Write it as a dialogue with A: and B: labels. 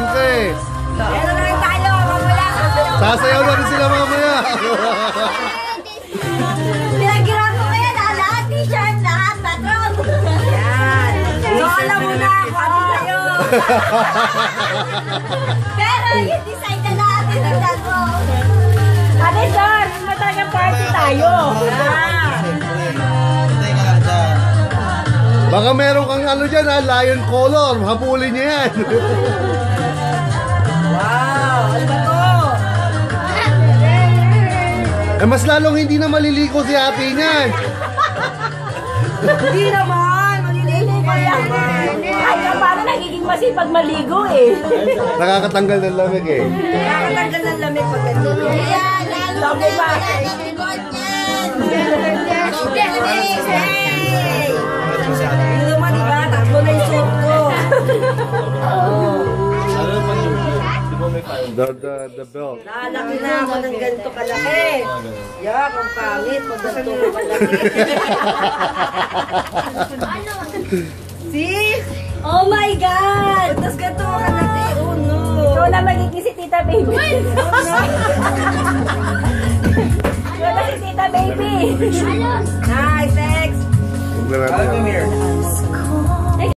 A: Siyempre.
B: Ano na rin tayo, mamula.
A: Sasayaw na rin sila mamaya.
B: Pinagkira ko kaya lahat, t-shirt, lahat, patron. Yan. So, alam mo na ako, ano sa'yo. Pero yung design na natin, nagdan mo. Ate, sir, matalagang party tayo.
A: Baka meron kang ano dyan ha, lion color. Habulin niya yan.
B: Wow, ano ba to?
A: Eh, mas lalong hindi na maliligo si ate niyan.
B: Hindi naman, maliligo ka naman. Ay, paano nagiging masipag maligo eh.
A: Nakakatanggal ng lamig eh.
B: Nakakatanggal ng lamig pag naligo. Yan, lamig pa. Hindi naman, diba? Tatlo na yung suot ko.
A: The belt.
B: Lalaki na ako ng ganito kalaki. Yak, ang pangit. Pag ganito ko kalaki. See? Oh my God! Tapos ganito ko kalaki. Oh no. Ikaw na magiging si Tita Baby. Oh no. Ikaw na si Tita Baby. Nice, thanks.
A: Huwag na natin.